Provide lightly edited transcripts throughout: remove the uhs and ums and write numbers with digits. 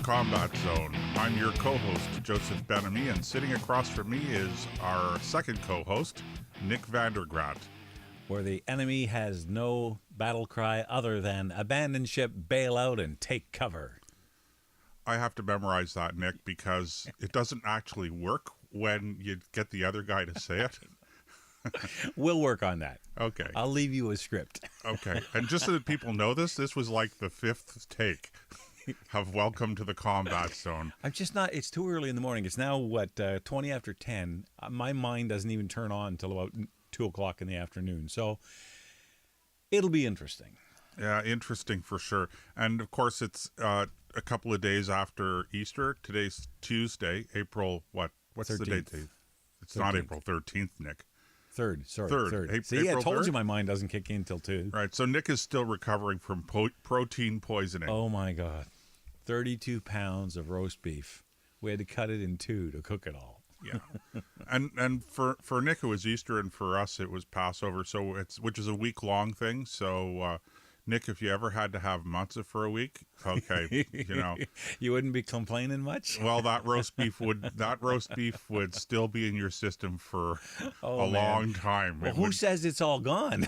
Combat Zone. I'm your co-host, Joseph Benamy, and sitting across from me is our second co-host, Nick Vandergraat. Where the enemy has no battle cry other than abandon ship, bail out, and take cover. I have to memorize that, Nick, because it doesn't actually work when you get the other guy to say it. We'll work on that. Okay. I'll leave you a script. Okay. And just so that people know this was like the fifth take of Welcome to the Combat Zone. I'm just not, it's too early in the morning. It's now, 20 after 10. My mind doesn't even turn on until about 2 o'clock in the afternoon. So it'll be interesting. Yeah, interesting for sure. And of course, it's a couple of days after Easter. Today's Tuesday, April, what? What's 13th. The date? It's 13th. Not April 13th, Nick. Third. See, April I told 3rd? you my mind doesn't kick in till 2. Right, so Nick is still recovering from protein poisoning. Oh my God. 32 pounds of roast beef. We had to cut it in 2 to cook it all. Yeah. and for Nick it was Easter, and for us it was Passover, which is a week-long thing. So Nick, if you ever had to have matzah for a week, okay, you wouldn't be complaining much. Well, that roast beef would still be in your system for long time. Well, who says it's all gone?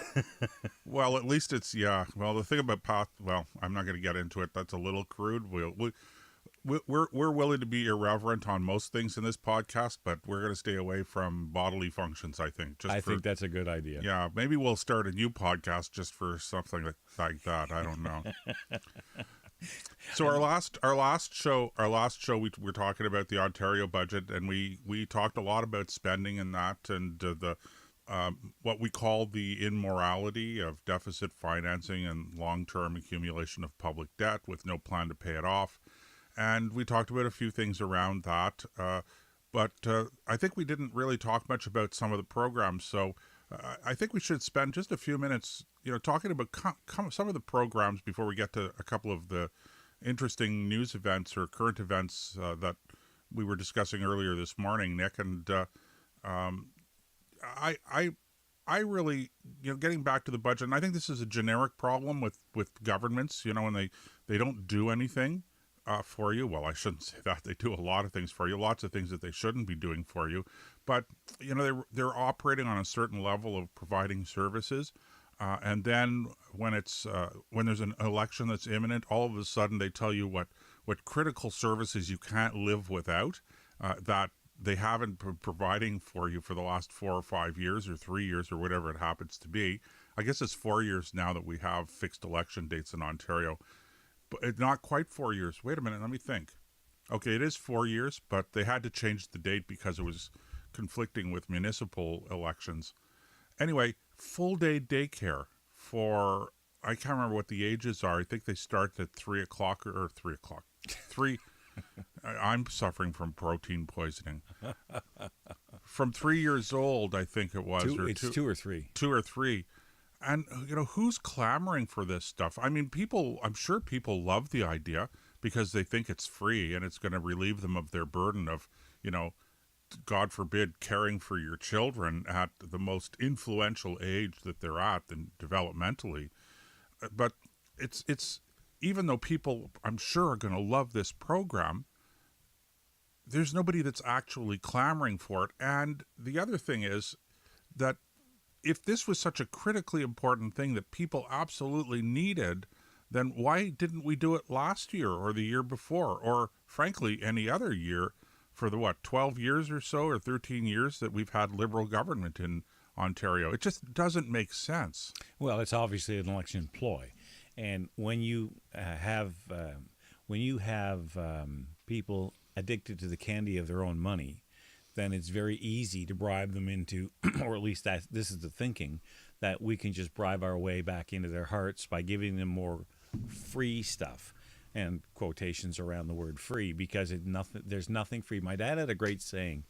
Well, at least it's Well, the thing about I'm not going to get into it. That's a little crude. We're willing to be irreverent on most things in this podcast, but we're going to stay away from bodily functions, I think. I think that's a good idea. Yeah, maybe we'll start a new podcast just for something like that. I don't know. So our last show, we were talking about the Ontario budget, and we talked a lot about spending and that, and the what we call the immorality of deficit financing and long-term accumulation of public debt with no plan to pay it off. And we talked about a few things around that, but I think we didn't really talk much about some of the programs. So I think we should spend just a few minutes, talking about some of the programs before we get to a couple of the interesting news events or current events that we were discussing earlier this morning, Nick. And I really, getting back to the budget, and I think this is a generic problem with governments, when they don't do anything for you. Well, I shouldn't say that. They do a lot of things for you, lots of things that they shouldn't be doing for you. But, they're operating on a certain level of providing services. And then when there's an election that's imminent, all of a sudden they tell you what critical services you can't live without, that they haven't been providing for you for the last 4 or 5 years or 3 years or whatever it happens to be. I guess it's 4 years now that we have fixed election dates in Ontario. But it's not quite 4 years. Wait a minute, let me think. Okay, it is 4 years, but they had to change the date because it was conflicting with municipal elections. Anyway, full-day daycare for, I can't remember what the ages are. I think they start at 3 o'clock or 3 o'clock. 3, I'm suffering from protein poisoning. From 3 years old, I think it was. It's 2 or 3. 2 or 3. And, who's clamoring for this stuff? I mean, I'm sure people love the idea because they think it's free and it's going to relieve them of their burden of, God forbid, caring for your children at the most influential age that they're at and developmentally. But it's even though people, I'm sure, are going to love this program, there's nobody that's actually clamoring for it. And the other thing is that if this was such a critically important thing that people absolutely needed, then why didn't we do it last year or the year before, or frankly any other year for the 12 years or so or 13 years that we've had Liberal government in Ontario? It just doesn't make sense. Well, it's obviously an election ploy, and when you have people addicted to the candy of their own money, then it's very easy to bribe them into, or at least this is the thinking, that we can just bribe our way back into their hearts by giving them more free stuff, and quotations around the word free, because there's nothing free. My dad had a great saying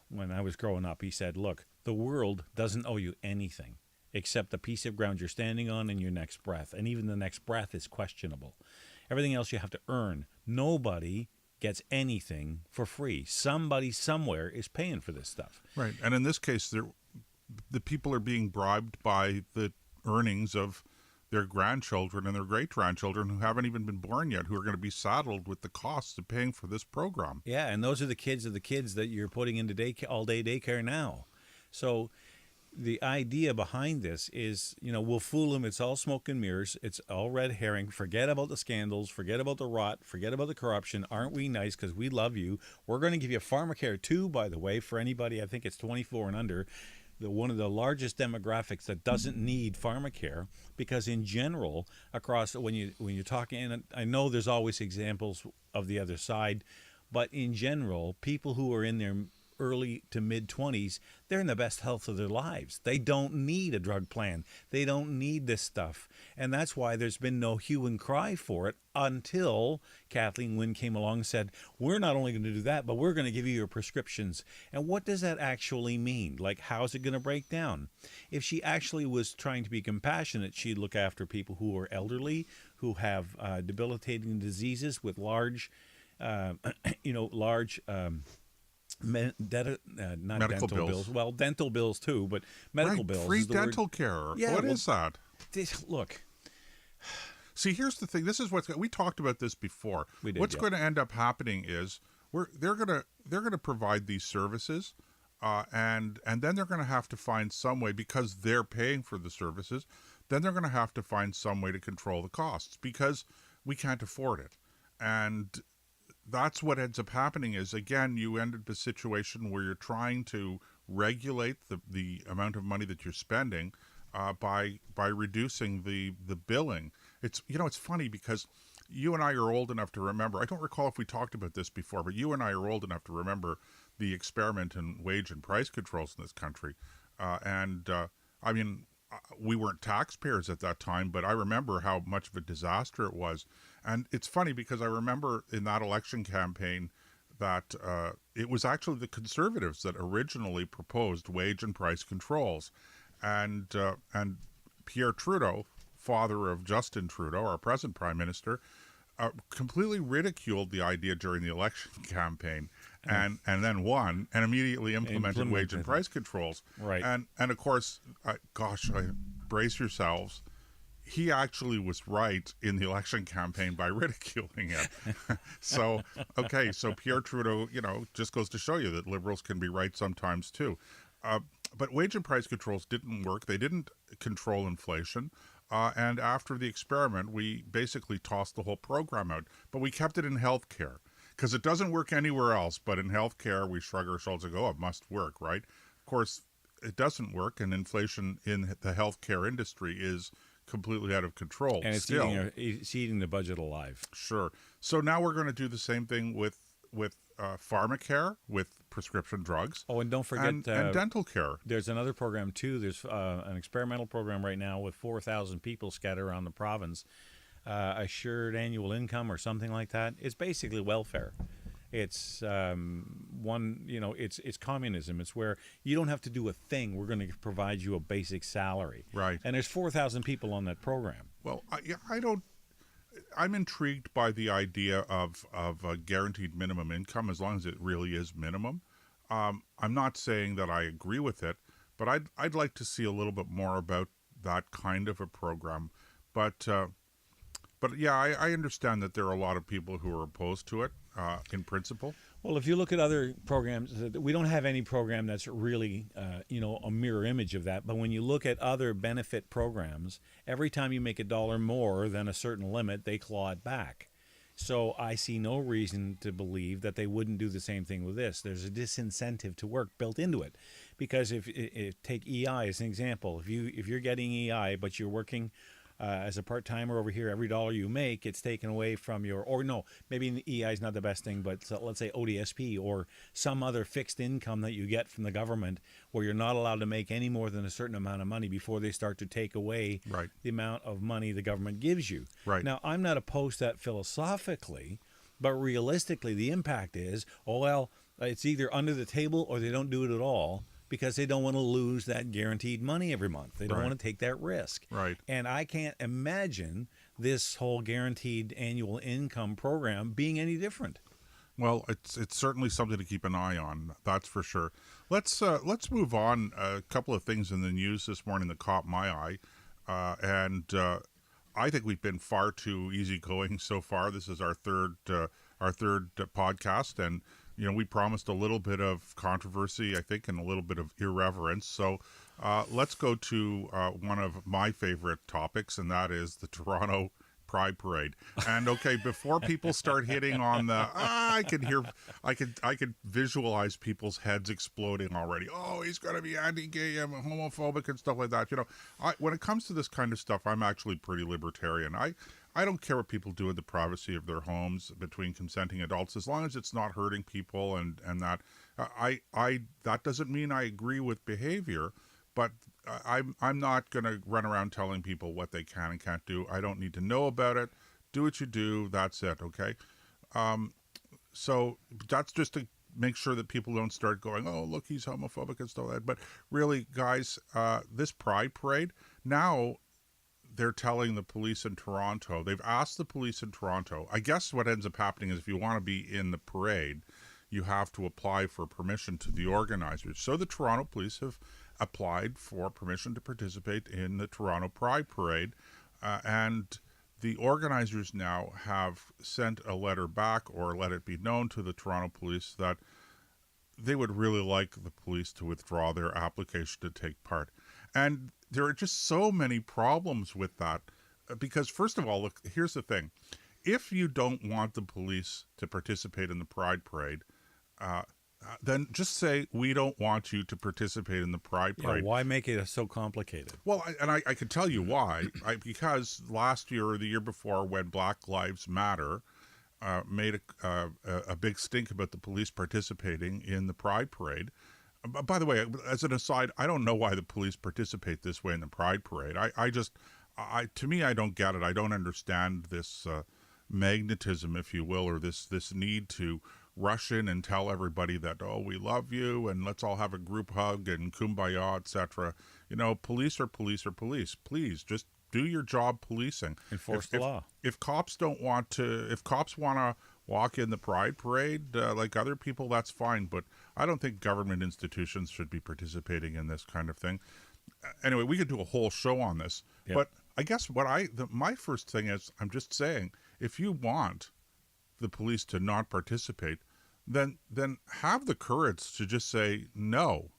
when I was growing up. He said, look, the world doesn't owe you anything except the piece of ground you're standing on and your next breath, and even the next breath is questionable. Everything else you have to earn. Nobody gets anything for free. Somebody somewhere is paying for this stuff. Right. And in this case, the people are being bribed by the earnings of their grandchildren and their great grandchildren who haven't even been born yet, who are going to be saddled with the costs of paying for this program. Yeah, and those are the kids of the kids that you're putting into all day daycare now. So the idea behind this is, we'll fool them. It's all smoke and mirrors. It's all red herring. Forget about the scandals. Forget about the rot. Forget about the corruption. Aren't we nice because we love you? We're going to give you pharmacare too, by the way, for anybody, I think it's 24 and under. One of the largest demographics that doesn't need pharmacare, because in general, across when you're talking, and I know there's always examples of the other side, but in general, people who are in their early to mid 20s, they're in the best health of their lives. They don't need a drug plan. They don't need this stuff. And that's why there's been no hue and cry for it until Kathleen Wynne came along and said, we're not only going to do that, but we're going to give you your prescriptions. And what does that actually mean? Like, how's it going to break down? If she actually was trying to be compassionate, she'd look after people who are elderly, who have debilitating diseases with large, not Medical dental bills. Well, dental bills too, but medical bills. Free is the dental word. care. Yeah, What is that? Look, See, here's the thing. This is we talked about this before. We did, What's yeah. going to end up happening is they're going to provide these services, and then they're going to have to find some way, because they're paying for the services. Then they're going to have to find some way to control the costs, because we can't afford it. And that's what ends up happening is, again, you end up in a situation where you're trying to regulate the amount of money that you're spending by reducing the billing. It's funny because you and I are old enough to remember. I don't recall if we talked about this before, but you and I are old enough to remember the experiment in wage and price controls in this country. I mean, we weren't taxpayers at that time, but I remember how much of a disaster it was. And it's funny because I remember in that election campaign that it was actually the Conservatives that originally proposed wage and price controls. And Pierre Trudeau, father of Justin Trudeau, our present Prime Minister, completely ridiculed the idea during the election campaign, and then won and immediately implemented wage and price controls. Right. And of course, brace yourselves. He actually was right in the election campaign by ridiculing it. So Pierre Trudeau, just goes to show you that liberals can be right sometimes too. But wage and price controls didn't work. They didn't control inflation. And after the experiment, we basically tossed the whole program out. But we kept it in healthcare because it doesn't work anywhere else. But in healthcare, we shrug our shoulders and go, oh, it must work, right? Of course, it doesn't work. And inflation in the healthcare industry is completely out of control. And it's eating the budget alive. Sure. So now we're going to do the same thing with pharmacare, with prescription drugs. Oh, and don't forget and dental care. There's another program too. There's an experimental program right now with 4,000 people scattered around the province. Assured annual income or something like that. It's basically welfare. It's it's communism. It's where you don't have to do a thing. We're going to provide you a basic salary. Right. And there's 4,000 people on that program. Well, I'm intrigued by the idea of a guaranteed minimum income, as long as it really is minimum. I'm not saying that I agree with it, but I'd like to see a little bit more about that kind of a program. But yeah, I understand that there are a lot of people who are opposed to it in principle. Well, if you look at other programs, we don't have any program that's really, a mirror image of that. But when you look at other benefit programs, every time you make $1 more than a certain limit, they claw it back. So I see no reason to believe that they wouldn't do the same thing with this. There's a disincentive to work built into it, because if take EI as an example, if you're getting EI but you're working as a part-timer over here, every dollar you make, it's taken away from your, or no, maybe EI is not the best thing, but let's say ODSP or some other fixed income that you get from the government, where you're not allowed to make any more than a certain amount of money before they start to take away the amount of money the government gives you. Right. Now, I'm not opposed to that philosophically, but realistically, the impact is, it's either under the table or they don't do it at all, because they don't want to lose that guaranteed money every month. They don't want to take that risk. Right. And I can't imagine this whole guaranteed annual income program being any different. Well, it's certainly something to keep an eye on. That's for sure. Let's move on. A couple of things in the news this morning that caught my eye, and I think we've been far too easygoing so far. This is our third podcast, and we promised a little bit of controversy, I think, and a little bit of irreverence. So let's go to one of my favorite topics, and that is the Toronto Pride Parade. And okay, before people start hitting on the, I could visualize people's heads exploding already. Oh, he's going to be anti-gay and homophobic and stuff like that. When it comes to this kind of stuff, I'm actually pretty libertarian. I don't care what people do in the privacy of their homes between consenting adults, as long as it's not hurting people, and that that doesn't mean I agree with behavior, but I'm not going to run around telling people what they can and can't do. I don't need to know about it. Do what you do. That's it. Okay. So that's just to make sure that people don't start going, oh, look, he's homophobic and stuff like that. But really, guys, this Pride Parade, now they're telling the police in Toronto, they've asked the police in Toronto, I guess what ends up happening is if you want to be in the parade, you have to apply for permission to the organizers. So the Toronto police have applied for permission to participate in the Toronto Pride Parade, and the organizers now have sent a letter back, or let it be known to the Toronto police, that they would really like the police to withdraw their application to take part. And there are just so many problems with that, because first of all, look, here's the thing. If you don't want the police to participate in the Pride Parade, then just say, we don't want you to participate in the Pride Parade. Why make it so complicated? Well, I can tell you why. Because last year or the year before, when Black Lives Matter made a big stink about the police participating in the Pride Parade. By the way, as an aside, I don't know why the police participate this way in the Pride Parade. To me, I don't get it. I don't understand this magnetism, if you will, or this need to rush in and tell everybody that, oh, we love you and let's all have a group hug and kumbaya, etc. Police are police are police. Please just do your job policing. Enforce the law. If cops want to walk in the Pride Parade like other people, that's fine. But I don't think government institutions should be participating in this kind of thing. Anyway, we could do a whole show on this. Yep. But I guess my first thing is, I'm just saying, if you want the police to not participate, then have the courage to just say no.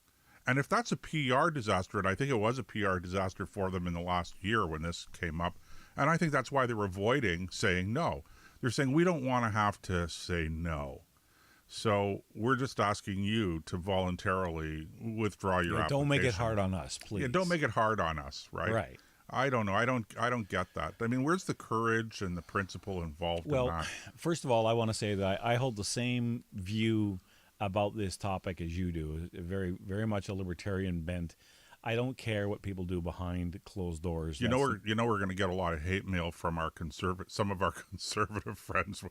And if that's a PR disaster, and I think it was a PR disaster for them in the last year when this came up, and I think that's why they're avoiding saying no. They're saying, we don't want to have to say no. So we're just asking you to voluntarily withdraw your application. Don't make it hard on us, please. Yeah, don't make it hard on us, right? Right. I don't know. I don't get that. I mean, where's the courage and the principle involved in that? Well, first of all, I want to say that I hold the same view about this topic as you do. Very, very much a libertarian bent. I don't care what people do behind closed doors. We're going to get a lot of hate mail from some of our conservative friends.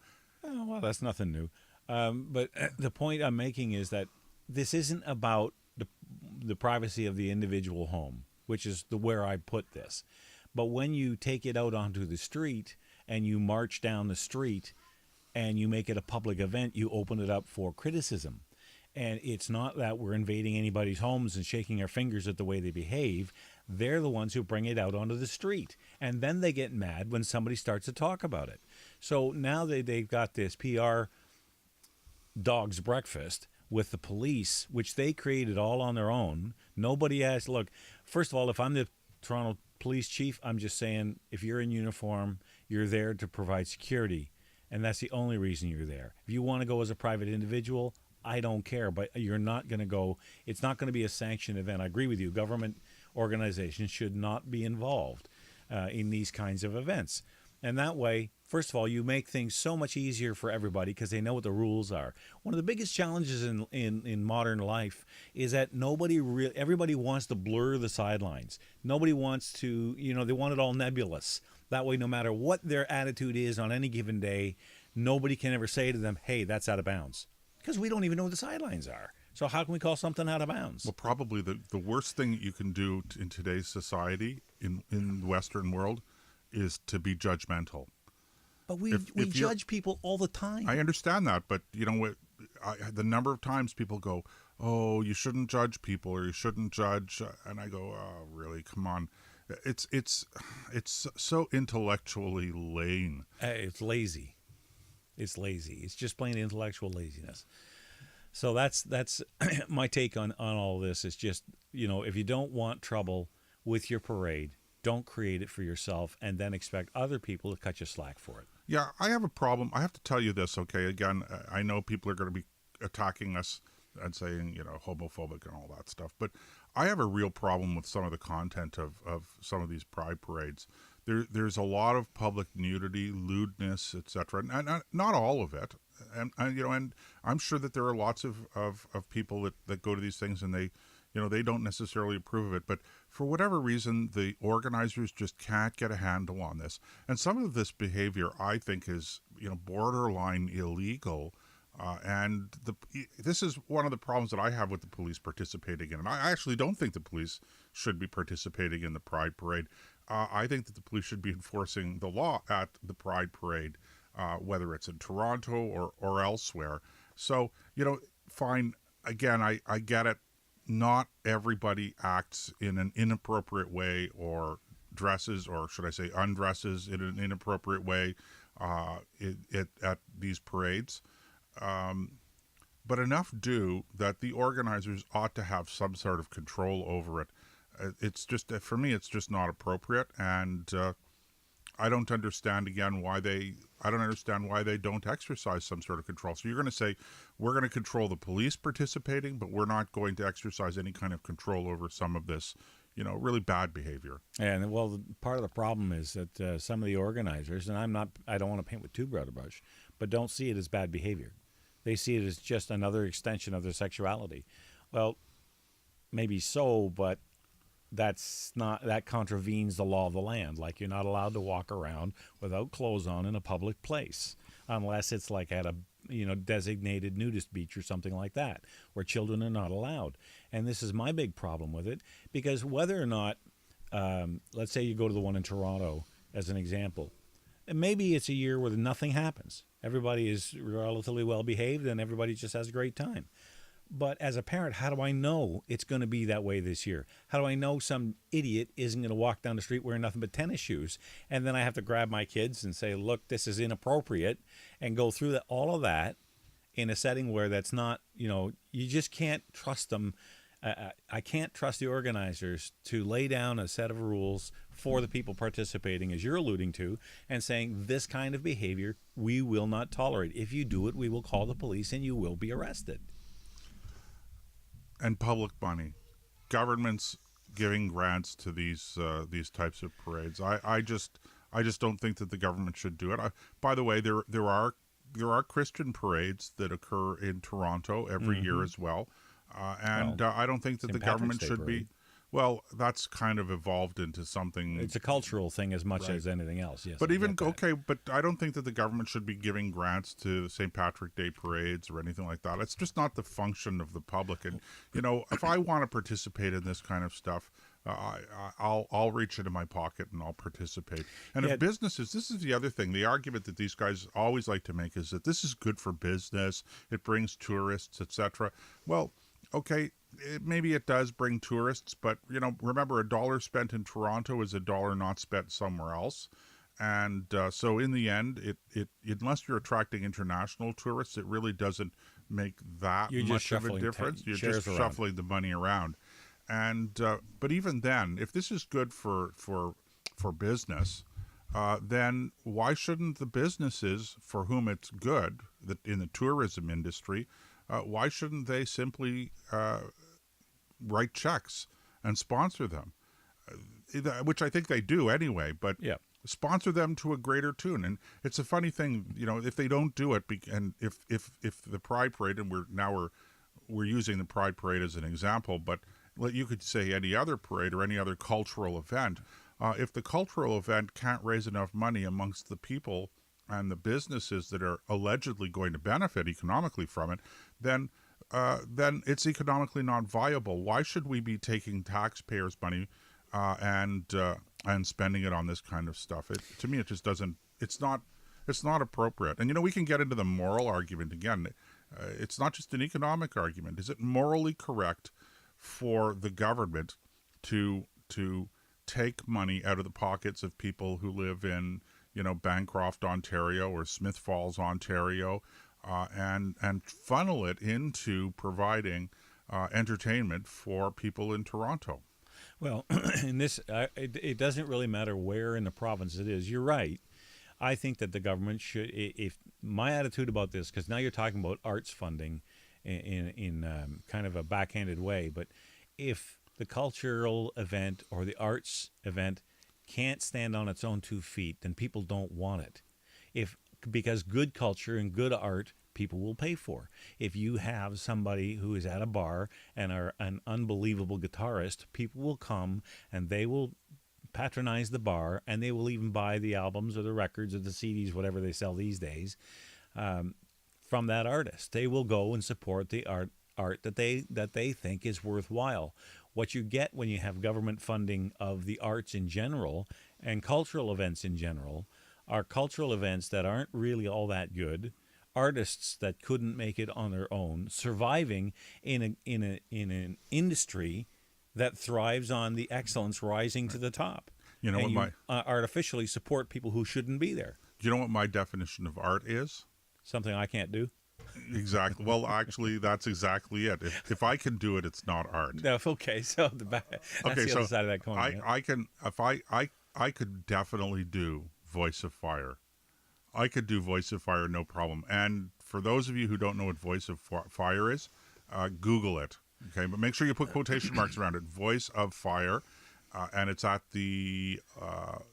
Oh, well, that's nothing new. But the point I'm making is that this isn't about the privacy of the individual home, which is where I put this. But when you take it out onto the street and you march down the street and you make it a public event, you open it up for criticism. And it's not that we're invading anybody's homes and shaking our fingers at the way they behave. They're the ones who bring it out onto the street. And then they get mad when somebody starts to talk about it. So now they've got this PR dog's breakfast with the police, which they created all on their own. Nobody asked. Look, first of all, if I'm the Toronto police chief, I'm just saying, if you're in uniform, you're there to provide security. And that's the only reason you're there. If you want to go as a private individual, I don't care, but you're not going to go. It's not going to be a sanctioned event. I agree with you. Government organizations should not be involved in these kinds of events. And that way, first of all, you make things so much easier for everybody because they know what the rules are. One of the biggest challenges in modern life is that everybody wants to blur the sidelines. Nobody wants to, they want it all nebulous. That way, no matter what their attitude is on any given day, nobody can ever say to them, hey, that's out of bounds. Because we don't even know what the sidelines are. So how can we call something out of bounds? Well, probably the worst thing you can do in today's society, in the Western world, is to be judgmental. But we judge people all the time. I understand that, but the number of times people go, oh, you shouldn't judge people, or you shouldn't judge, and I go, oh, really, come on. It's so intellectually lame. It's lazy. It's lazy. It's just plain intellectual laziness. So that's my take on all this. Is just, if you don't want trouble with your parade, don't create it for yourself and then expect other people to cut you slack for it. Yeah, I have a problem. I have to tell you this, okay? Again, I know people are going to be attacking us and saying, homophobic and all that stuff, but I have a real problem with some of the content of some of these pride parades. There's a lot of public nudity, lewdness, etc., and not all of it. And I'm sure that there are lots of people that go to these things and they don't necessarily approve of it, but for whatever reason, the organizers just can't get a handle on this. And some of this behavior, I think, is borderline illegal. This is one of the problems that I have with the police participating in. And I actually don't think the police should be participating in the Pride Parade. I think that the police should be enforcing the law at the Pride Parade, whether it's in Toronto or elsewhere. So, fine. Again, I get it. Not everybody acts in an inappropriate way or dresses, or should I say undresses in an inappropriate way at these parades. But enough do that the organizers ought to have some sort of control over it. It's just, for me, it's just not appropriate. And I don't understand why they don't exercise some sort of control. So you're going to say, we're going to control the police participating, but we're not going to exercise any kind of control over some of this, really bad behavior. And well, part of the problem is that some of the organizers, and I don't want to paint with too broad a brush, but don't see it as bad behavior. They see it as just another extension of their sexuality. Well, maybe so, but that contravenes the law of the land. Like, you're not allowed to walk around without clothes on in a public place, unless it's like at a designated nudist beach or something like that, where children are not allowed. And this is my big problem with it, because whether or not, let's say you go to the one in Toronto as an example, and maybe it's a year where nothing happens. Everybody is relatively well behaved and everybody just has a great time. But as a parent, how do I know it's going to be that way this year? How do I know some idiot isn't going to walk down the street wearing nothing but tennis shoes? And then I have to grab my kids and say, look, this is inappropriate, and go through all of that in a setting where that's not, you just can't trust them. I can't trust the organizers to lay down a set of rules for the people participating, as you're alluding to, and saying this kind of behavior we will not tolerate. If you do it, we will call the police and you will be arrested. And public money, governments giving grants to these types of parades. I just don't think that the government should do it. By the way, there are Christian parades that occur in Toronto every year as well. I don't think that the government should be. Well, that's kind of evolved into something. It's a cultural thing as much as anything else. Yes, but but I don't think that the government should be giving grants to St. Patrick Day parades or anything like that. It's just not the function of the public. And if I want to participate in this kind of stuff, I'll reach into my pocket and I'll participate. And if businesses, this is the other thing, the argument that these guys always like to make is that this is good for business. It brings tourists, etc. Well, okay, maybe it does bring tourists, but remember, $1 spent in Toronto is $1 not spent somewhere else. And so in the end, it unless you're attracting international tourists, it really doesn't make that much of a difference. You're just shuffling the money around. And but even then, if this is good for business, then why shouldn't the businesses for whom it's good, in the tourism industry, why shouldn't they simply write checks and sponsor them? Which I think they do anyway, but sponsor them to a greater tune. And it's a funny thing, if they don't do it, and if the Pride Parade, and we're using the Pride Parade as an example, but you could say any other parade or any other cultural event, if the cultural event can't raise enough money amongst the people and the businesses that are allegedly going to benefit economically from it, then it's economically not viable. Why should we be taking taxpayers' money and spending it on this kind of stuff? To me, it just doesn't. It's not appropriate. And we can get into the moral argument again. It's not just an economic argument. Is it morally correct for the government to take money out of the pockets of people who live in, Bancroft, Ontario, or Smith Falls, Ontario, and funnel it into providing entertainment for people in Toronto. Well, in this, it doesn't really matter where in the province it is. You're right. I think that the government should, if my attitude about this, because now you're talking about arts funding in kind of a backhanded way, but if the cultural event or the arts event can't stand on its own 2 feet, then people don't want it. Because good culture and good art people will pay for. If you have somebody who is at a bar and are an unbelievable guitarist, people will come and they will patronize the bar, and they will even buy the albums or the records or the CDs, whatever they sell these days, from that artist. They will go and support the art that they think is worthwhile. What you get when you have government funding of the arts in general and cultural events in general are cultural events that aren't really all that good, artists that couldn't make it on their own, surviving in an industry that thrives on the excellence rising to the top. You know and what artificially support people who shouldn't be there. Do you know what my definition of art is? Something I can't do. Exactly. Well, actually, that's exactly it. If I can do it, it's not art. No, okay. So that's the other side of that coin. I can. If I could definitely do Voice of Fire. I could do Voice of Fire, no problem. And for those of you who don't know what Voice of Fire is, Google it. Okay, but make sure you put quotation marks around it. Voice of Fire, and it's at the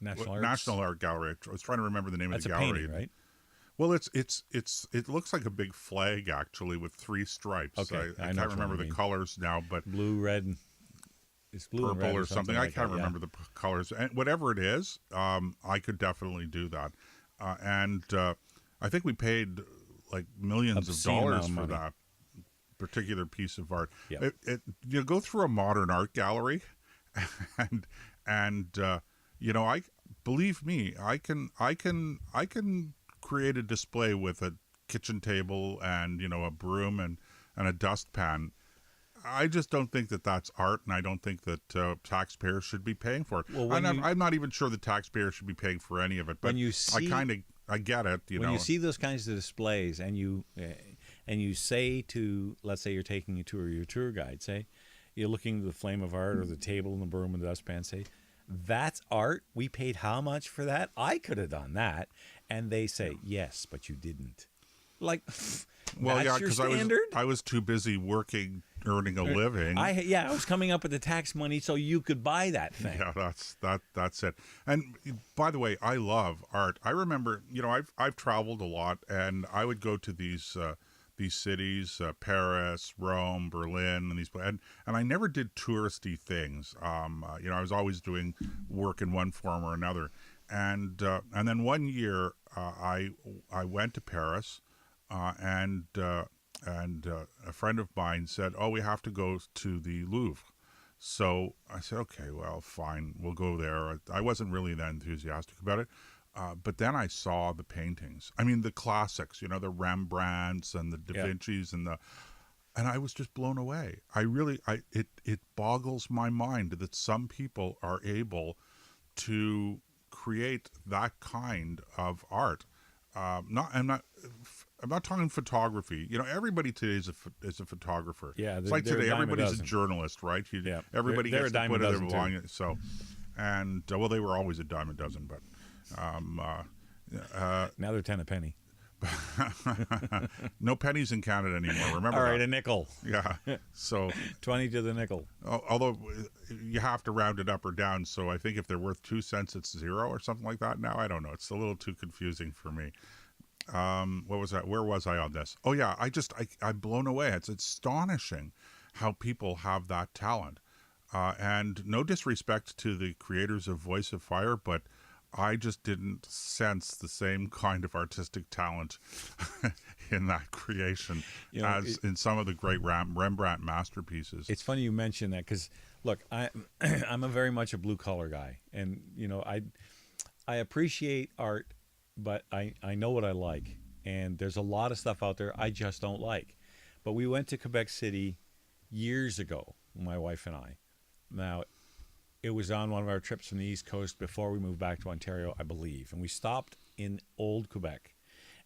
National Art Gallery. I was trying to remember the name of the gallery. That's a painting, right? Well, it looks like a big flag actually with 3 stripes. Okay, I can't remember the colors now, but blue, red, and it's blue purple and red or something. Like I can't remember the colors. And whatever it is, I could definitely do that. And I think we paid like millions of dollars for that particular piece of art. Yep. You go through a modern art gallery, and I believe me, I can create a display with a kitchen table and a broom and a dustpan. I just don't think that that's art, and I don't think that taxpayers should be paying for it. Well, I'm not even sure the taxpayers should be paying for any of it. But I get it. When you see those kinds of displays, and you say to, let's say you're taking a tour, your tour guide, say you're looking at the flame of art or the table and the broom and the dustpan, say, that's art? We paid how much for that? I could have done that. And they say, yes, but you didn't. Like, well, that's yeah, your because standard? I was too busy working, earning a living. I was coming up with the tax money so you could buy that thing. Yeah, that's it. And by the way, I love art. I remember, I've traveled a lot, and I would go to these cities, Paris, Rome, Berlin, and I never did touristy things. I was always doing work in one form or another. And then one year I went to Paris, and a friend of mine said, "Oh, we have to go to the Louvre." So I said, "Okay, well, fine, we'll go there." I wasn't really that enthusiastic about it, but then I saw the paintings. I mean, the classics, the Rembrandts and the Da Vinci's and I was just blown away. It boggles my mind that some people are able to create that kind of art. I'm not talking photography. Everybody today is a photographer. Yeah, it's like today everybody's a journalist, right? Everybody gets to put their belonging. So, and well, they were always a dime a dozen, but now they're 10 a penny. No pennies in Canada anymore. Remember? All right, that. a nickel. Yeah. So 20 to the nickel. Although you have to round it up or down, so I think if they're worth 2 cents, it's 0 or something like that. Now I don't know. It's a little too confusing for me. What was that? Where was I on this? Oh yeah, I'm blown away. It's astonishing how people have that talent. And no disrespect to the creators of Voice of Fire, but I just didn't sense the same kind of artistic talent in that creation as in some of the great Rembrandt masterpieces. It's funny you mention that because, look, I'm a very much a blue-collar guy. And, I appreciate art, but I know what I like. And there's a lot of stuff out there I just don't like. But we went to Quebec City years ago, my wife and I. Now, It was on one of our trips from the East Coast before we moved back to Ontario, I believe. And we stopped in Old Quebec.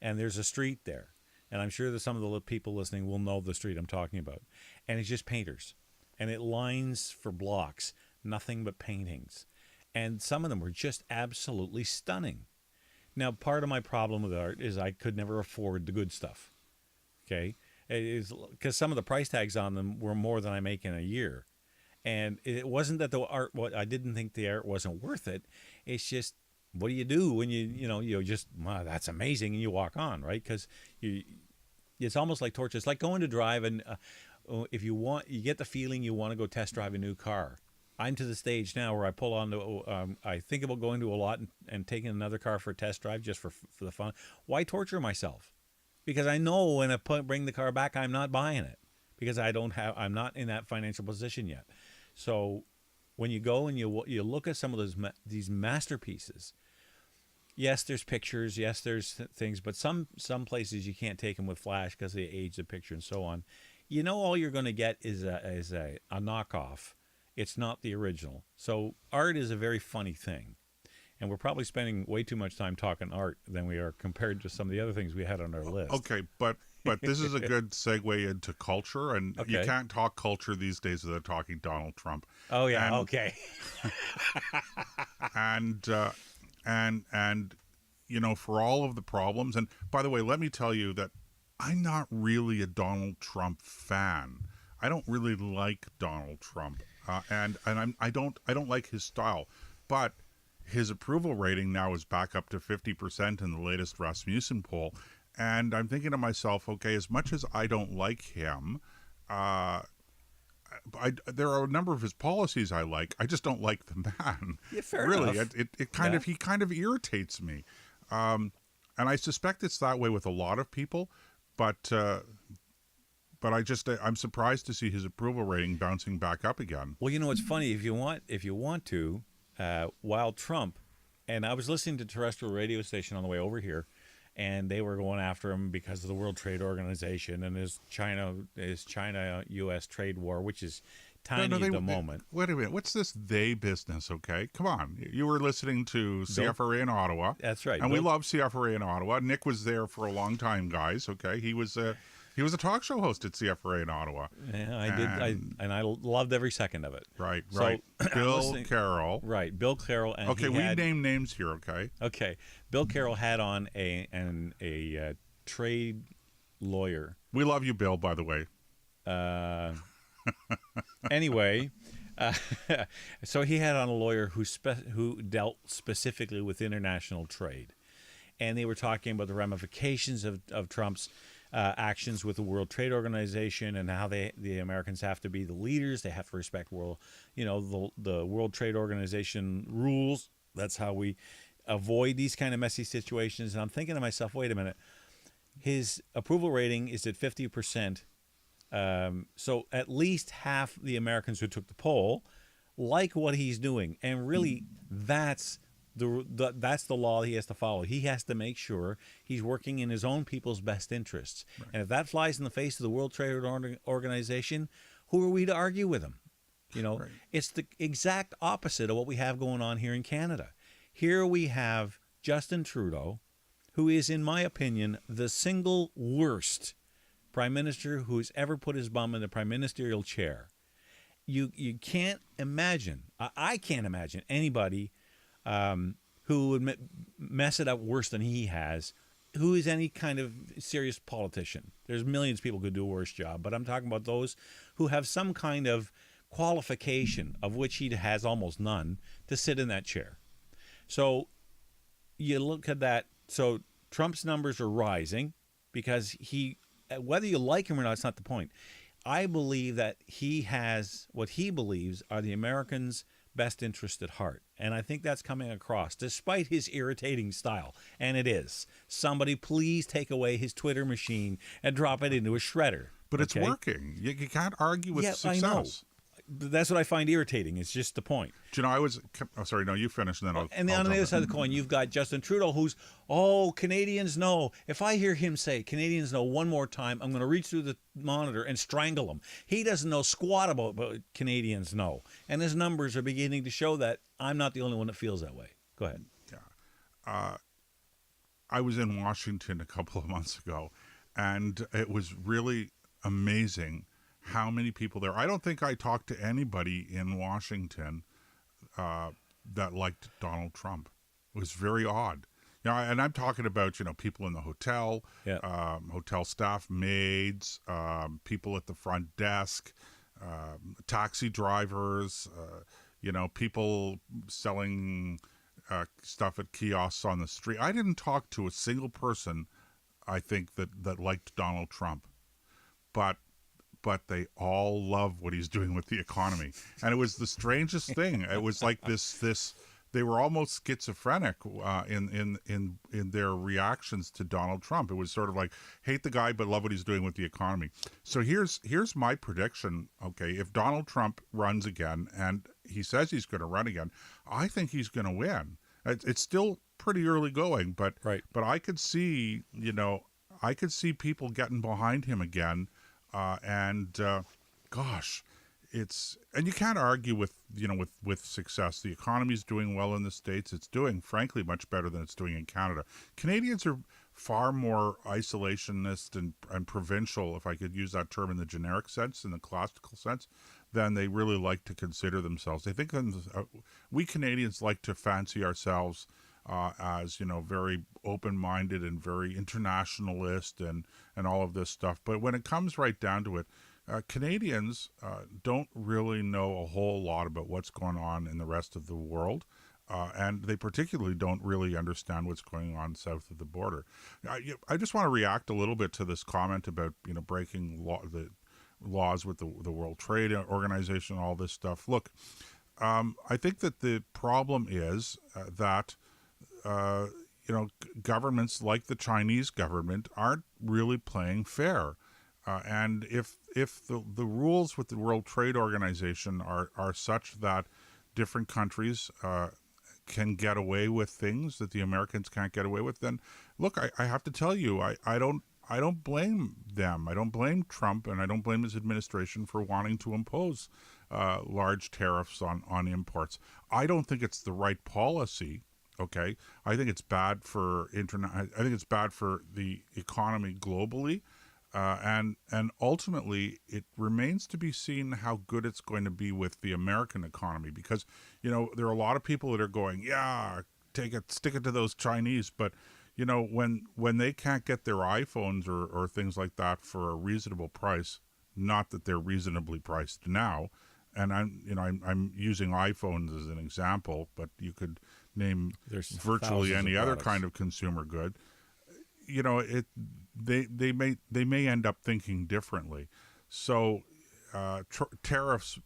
And there's a street there. And I'm sure that some of the people listening will know the street I'm talking about. And it's just painters. And it lines for blocks, nothing but paintings. And some of them were just absolutely stunning. Now, part of my problem with art is I could never afford the good stuff. Okay? It is because some of the price tags on them were more than I make in a year. And it wasn't that the art, I didn't think the art wasn't worth it. It's just, what do you do when you just, wow, that's amazing, and you walk on, right? Because it's almost like torture. It's like going to drive, and if you get the feeling you want to go test drive a new car. I'm to the stage now where I pull on to, I think about going to a lot and taking another car for a test drive just for the fun. Why torture myself? Because I know when I bring the car back, I'm not buying it because I'm not in that financial position yet. So when you go and you look at some of these masterpieces, yes, there's pictures, yes, there's things, but some places you can't take them with flash because they age the picture and so on. All you're going to get is a knockoff. It's not the original. So art is a very funny thing. And we're probably spending way too much time talking art than we are compared to some of the other things we had on our list. Okay, but this is a good segue into culture, and you can't talk culture these days without talking Donald Trump. Oh yeah, okay. and for all of the problems, and by the way, let me tell you that I'm not really a Donald Trump fan. I don't really like Donald Trump, and I don't like his style, but his approval rating now is back up to 50% in the latest Rasmussen poll. And I'm thinking to myself, okay, as much as I don't like him, there are a number of his policies I like. I just don't like the man. Yeah, fair really, enough. He kind of irritates me. And I suspect it's that way with a lot of people, but I'm surprised to see his approval rating bouncing back up again. Well, it's funny, if you want to, while Trump, and I was listening to terrestrial radio station on the way over here, and they were going after him because of the World Trade Organization and his China-U.S. trade war, which is tiny at the moment. Wait a minute. What's this they business, okay? Come on. You were listening to CFRA in Ottawa. That's right. And we love CFRA in Ottawa. Nick was there for a long time, guys, okay? He was a talk show host at CFRA in Ottawa. Yeah, I did. I loved every second of it. Right. Bill Carroll. Right, Bill Carroll. And okay, we name names here, okay? Okay. Bill Carroll had on a trade lawyer. We love you, Bill, by the way. Anyway, so he had on a lawyer who dealt specifically with international trade. And they were talking about the ramifications of Trump's actions with the World Trade Organization and how the Americans have to be the leaders. They have to respect the World Trade Organization rules. That's how we avoid these kind of messy situations. And I'm thinking to myself, wait a minute. His approval rating is at 50%. So at least half the Americans who took the poll like what he's doing. And really, that's the law he has to follow. He has to make sure he's working in his own people's best interests. Right. And if that flies in the face of the World Trade Organization, who are we to argue with him? Right. It's the exact opposite of what we have going on here in Canada. Here we have Justin Trudeau, who is, in my opinion, the single worst prime minister who's ever put his bum in the prime ministerial chair. You can't imagine, I can't imagine anybody who would mess it up worse than he has, who is any kind of serious politician. There's millions of people who could do a worse job, but I'm talking about those who have some kind of qualification, of which he has almost none, to sit in that chair. So you look at that. So Trump's numbers are rising because whether you like him or not, it's not the point. I believe that he has what he believes are the Americans' best interest at heart. And I think that's coming across, despite his irritating style. And it is. Somebody please take away his Twitter machine and drop it into a shredder. But it's working. You can't argue with success. I know. that's what I find irritating. It's just the point. Do you know, oh, sorry, no, you finish and then And I'll on the jump other in. side of the coin, you've got Justin Trudeau, who's, Canadians know. If I hear him say Canadians know one more time, I'm going to reach through the monitor and strangle him. He doesn't know squat about what Canadians know. And his numbers are beginning to show that. I'm not the only one that feels that way. Go ahead. Yeah. I was in Washington a couple of months ago, and it was really amazing how many people there. I don't think I talked to anybody in Washington that liked Donald Trump. It was very odd. And I'm talking about, people in the hotel, Yeah. hotel staff, maids, people at the front desk, taxi drivers, people selling stuff at kiosks on the street. I didn't talk to a single person, I think, that liked Donald Trump, but they all love what he's doing with the economy. And it was the strangest thing. It was like this. They were almost schizophrenic in their reactions to Donald Trump. It was sort of like hate the guy but love what he's doing with the economy. So here's my prediction. Okay, if Donald Trump runs again, and he says he's going to run again, I think he's going to win. It's still pretty early going, but Right. but I could see people getting behind him again, gosh. And you can't argue with success. The economy's doing well in the States. It's doing, frankly, much better than it's doing in Canada. Canadians are far more isolationist and provincial, if I could use that term in the generic sense, in the classical sense, than they really like to consider themselves. They think we Canadians like to fancy ourselves as very open-minded and very internationalist and all of this stuff. But when it comes right down to it, Canadians don't really know a whole lot about what's going on in the rest of the world, and they particularly don't really understand what's going on south of the border. I just want to react a little bit to this comment about breaking the laws with the World Trade Organization, all this stuff. Look, I think that the problem is that governments like the Chinese government aren't really playing fair. And if the rules with the World Trade Organization are such that different countries can get away with things that the Americans can't get away with, then look, I have to tell you, I don't blame them. I don't blame Trump, and I don't blame his administration for wanting to impose large tariffs on imports. I don't think it's the right policy. Okay, I think it's bad for I think it's bad for the economy globally. And ultimately, it remains to be seen how good it's going to be with the American economy, because there are a lot of people that are going, yeah, stick it to those Chinese, but when they can't get their iPhones or things like that for a reasonable price, not that they're reasonably priced now, and I'm using iPhones as an example, but you could name virtually any other kind of consumer good. They may end up thinking differently. So tariffs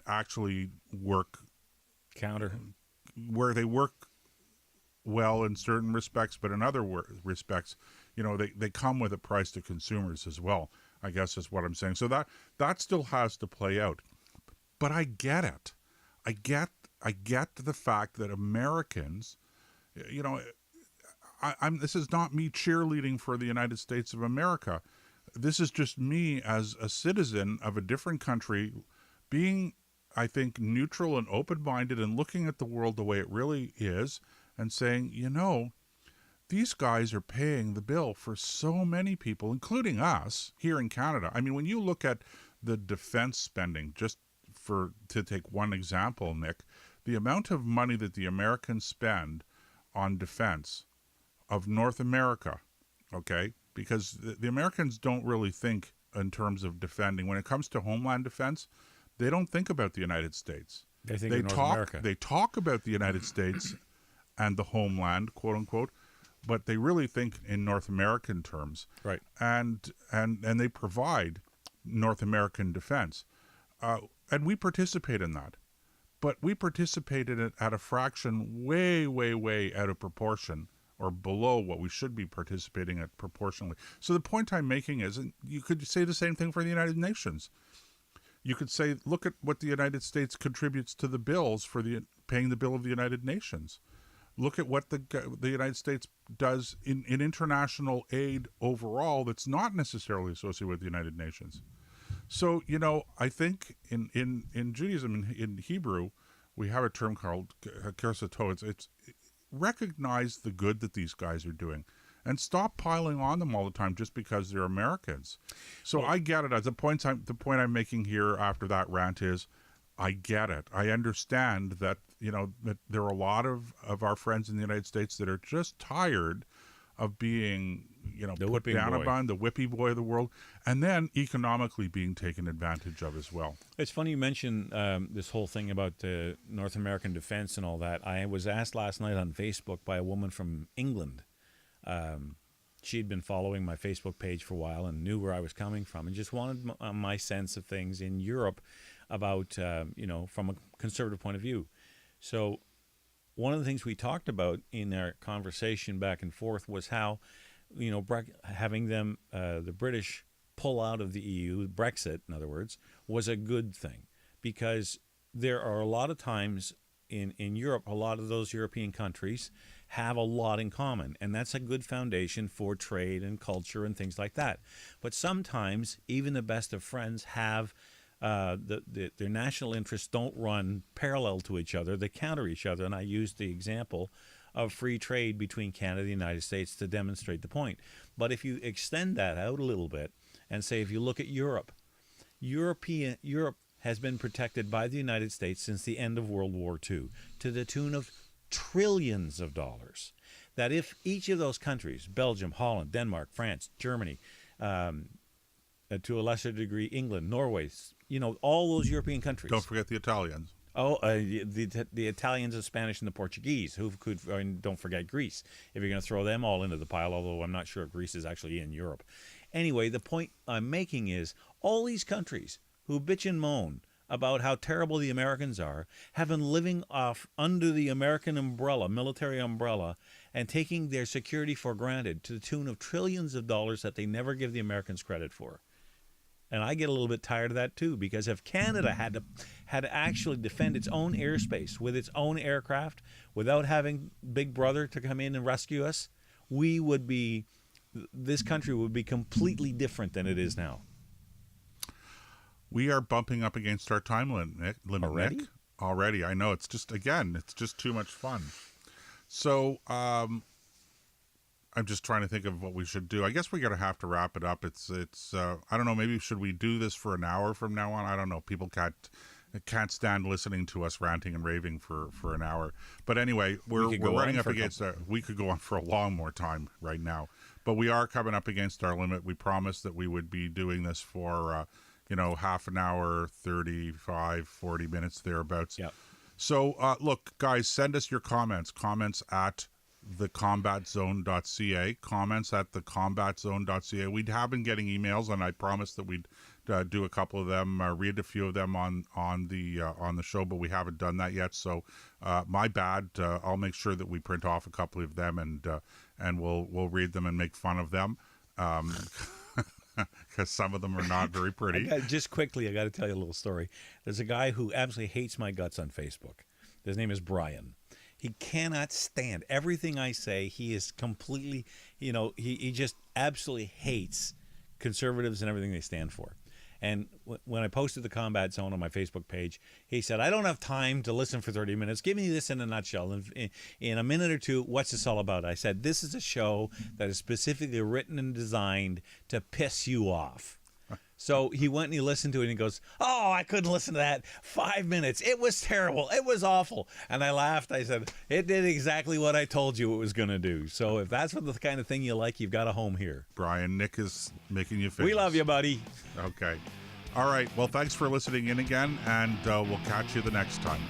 actually work where they work well in certain respects, but in other respects, they come with a price to consumers as well, I guess is what I'm saying. So that still has to play out. But I get it. I get the fact that Americans, this is not me cheerleading for the United States of America. This is just me as a citizen of a different country being, I think, neutral and open-minded and looking at the world the way it really is and saying, these guys are paying the bill for so many people, including us here in Canada. I mean, when you look at the defense spending, just to take one example, Nick, the amount of money that the Americans spend on defense of North America, okay? Because the Americans don't really think in terms of defending. When it comes to homeland defense, they don't think about the United States. They think of North America. They talk about the United States and the homeland, quote unquote, but they really think in North American terms. Right. And they provide North American defense. And we participate in that. But we participate in it at a fraction way, way, way out of proportion, or below what we should be participating at proportionally. So the point I'm making is, you could say the same thing for the United Nations. You could say, look at what the United States contributes to the bills for the paying the bill of the United Nations. Look at what the United States does in international aid overall that's not necessarily associated with the United Nations. So, I think in Judaism, in Hebrew, we have a term called kersato. It's recognize the good that these guys are doing and stop piling on them all the time just because they're Americans. So I get it. The point I'm making here after that rant is, I get it. I understand that, that there are a lot of our friends in the United States that are just tired of being, put down upon, the whippy boy of the world, and then economically being taken advantage of as well. It's funny you mention this whole thing about North American defense and all that. I was asked last night on Facebook by a woman from England. She'd been following my Facebook page for a while and knew where I was coming from and just wanted my sense of things in Europe about, from a conservative point of view. So one of the things we talked about in our conversation back and forth was how, having them, the British, pull out of the EU, Brexit, in other words, was a good thing because there are a lot of times in Europe, a lot of those European countries have a lot in common, and that's a good foundation for trade and culture and things like that. But sometimes even the best of friends have their national interests don't run parallel to each other. They counter each other, and I used the example of free trade between Canada and the United States to demonstrate the point. But if you extend that out a little bit and say if you look at Europe has been protected by the United States since the end of World War II to the tune of trillions of dollars. That if each of those countries, Belgium, Holland, Denmark, France, Germany, to a lesser degree, England, Norway, all those European countries. Don't forget the Italians. Oh, the Italians, the Spanish, and the Portuguese. Don't forget Greece. If you're going to throw them all into the pile, although I'm not sure Greece is actually in Europe. Anyway, the point I'm making is all these countries who bitch and moan about how terrible the Americans are have been living off under the American umbrella, military umbrella, and taking their security for granted to the tune of trillions of dollars that they never give the Americans credit for. And I get a little bit tired of that too, because if Canada had to actually defend its own airspace with its own aircraft without having Big Brother to come in and rescue us, this country would be completely different than it is now. We are bumping up against our time limit, Already? Nick. Already. I know. It's just too much fun. So I'm just trying to think of what we should do. I guess we're going to have to wrap it up. It's I don't know, maybe should we do this for an hour from now on? I don't know. People can't stand listening to us ranting and raving for an hour. But anyway, we're running up against we could go on for a long more time right now. But we are coming up against our limit. We promised that we would be doing this for half an hour, 35, 40 minutes, thereabouts. Yep. So, look, guys, send us your comments at thecombatzone.ca, comments at thecombatzone.ca. We have been getting emails, and I promised that we'd do a couple of them, read a few of them on the show, but we haven't done that yet. So, my bad. I'll make sure that we print off a couple of them, and we'll read them and make fun of them. Because some of them are not very pretty. Just quickly, I got to tell you a little story. There's a guy who absolutely hates my guts on Facebook. His name is Brian. He cannot stand everything I say. He is completely, he just absolutely hates conservatives and everything they stand for. And when I posted the Combat Zone on my Facebook page, he said, I don't have time to listen for 30 minutes. Give me this in a nutshell. In a minute or two, what's this all about? I said, this is a show that is specifically written and designed to piss you off. So he went and he listened to it and he goes, oh, I couldn't listen to that. 5 minutes. It was terrible. It was awful. And I laughed. I said, it did exactly what I told you it was going to do. So if that's what the kind of thing you like, you've got a home here. Brian, Nick is making you famous. We love you, buddy. Okay. All right. Well, thanks for listening in again, and we'll catch you the next time.